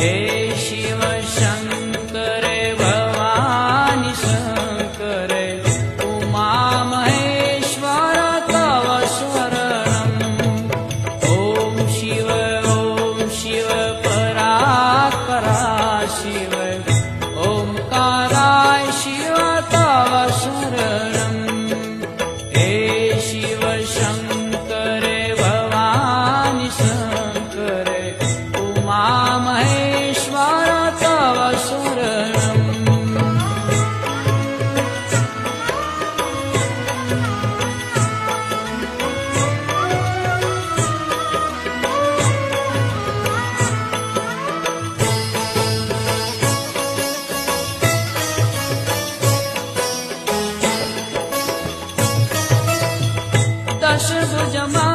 हे शिव शंकरे भवानी शंकरे उमा महेश्वर तव शरणम् ॐ शिव परात्परा शिव ओंकाराय शिव तव शरणम् हे शिव शंकरे भवानी शंकरे उमा महेश्वर तव शरणम् दशभुजमा